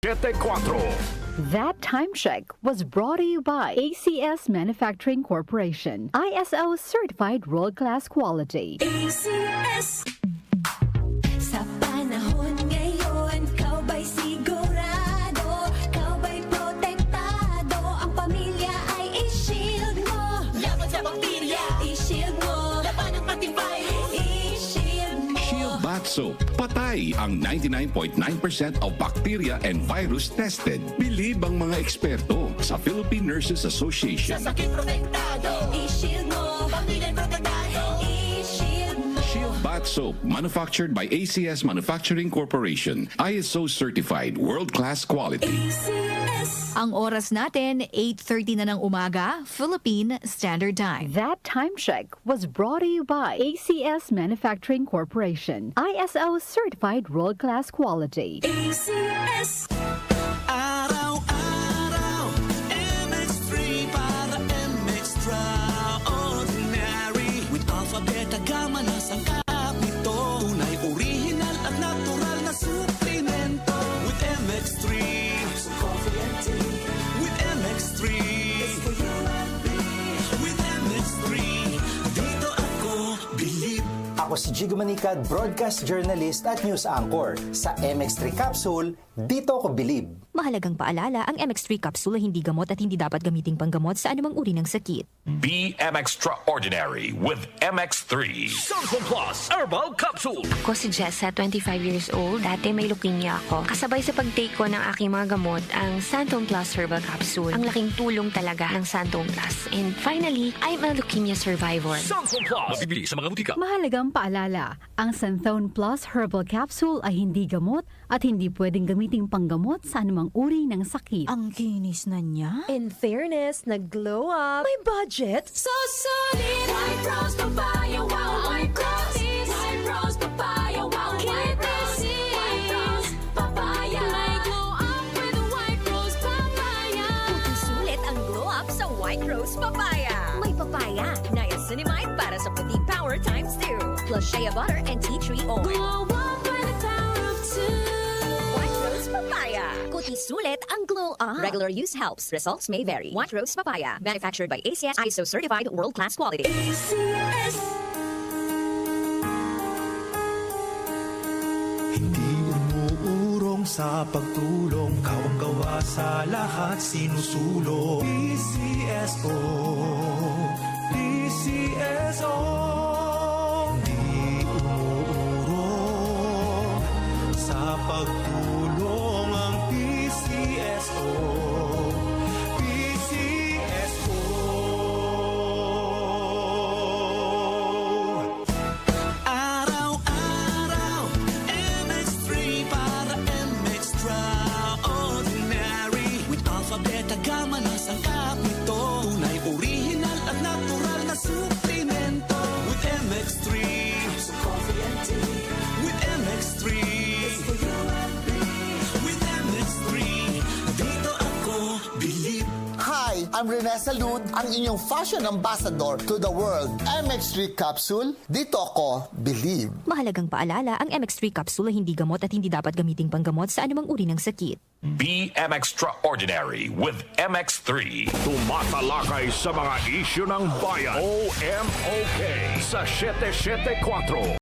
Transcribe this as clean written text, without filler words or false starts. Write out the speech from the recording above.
74. That time check was brought to you by ACS Manufacturing Corporation, ISO certified world-class quality. ACS. Sa panahon ngayon, kau ba'y sigurado? Kau ba'y protektado? Ang pamilya ay i-shield mo. Laban sa bakterya, i-shield mo. Laban ng pati virus, i-shield mo. Shield Bath Soap. Patay ang 99.9% of bacteria and virus tested. Bilib ang mga eksperto sa Philippine Nurses Association. Sa sakit protektado, i-shield mo. Pamilya protektado, i-shield mo. Shield Bath Soap, manufactured by ACS Manufacturing Corporation. ISO certified world-class quality. ACS. Ang oras natin, 8:30 na ng umaga, Philippine Standard Time. That time check was brought to you by ACS Manufacturing Corporation, ISO certified world-class quality. ACS. Araw-araw, MX3 para extraordinary. With alphabet, gama na sangkap nito. Tunay, original at natural na suplemento. With MX3, so coffee and tea. With MX3, it's for you and me. With MX3, dito ako believe. Ako si Jigo Manicad, broadcast journalist at news anchor. Sa MX3 Capsule, dito ako believe. Mahalagang paalala, ang MX3 capsule ay hindi gamot at hindi dapat gamiting panggamot sa anumang uri ng sakit. Be extraordinary with MX3. Santon Plus Herbal Capsule. Ako si Jessa, 25 years old. Dati may leukemia ako. Kasabay sa pag-take ko ng aking mga gamot, ang Santon Plus Herbal Capsule. Ang laking tulong talaga ng Santon Plus. And finally, I'm a leukemia survivor. Santon Plus. Mabibili sa mga butika. Mahalagang paalala, ang Santhone Plus Herbal Capsule ay hindi gamot at hindi pwedeng gamiting panggamot sa anumang uri ng sakit. Ang kinis na niya. In fairness, nag-glow up. May budget. So solid. White Rose Papaya, wow, White Rose. White Rose Papaya, wow, White Rose. White Rose Papaya. May glow up with a White Rose Papaya. Sulit ang glow up sa White Rose Papaya. May papaya, niacinamide para sa puti power times 2. Plus shea butter and tea tree oil. Glow up with the power of two. White Rose Papaya. Kuti sulit ang glow up. Regular use helps. Results may vary. White Rose Papaya. Manufactured by ACS ISO certified world-class quality. ACS. Hindi umuurong sa pagtulong, kawang-gawa sa lahat sinusulong. PCSO, PCSO. Hindi umuurong sa pagtulong ang PCSO. PCSO. Araw-araw, MX3 para extraordinary. With alphabet, gama na sangkap nito. Tunay, original at natural na suplemento. With MX3, so coffee and tea. With MX3, it's for you and me. With MX3, dito ako believe. Hi, I'm Rene Salud, ang inyong fashion ambassador to the world. MX3 Capsule, dito ako believe. Mahalagang paalala, ang MX3 capsule ay hindi gamot at hindi dapat gamiting panggamot sa anumang uri ng sakit. Be extraordinary with MX3. Tumatalakay sa mga isyu ng bayan. OMOK sa 774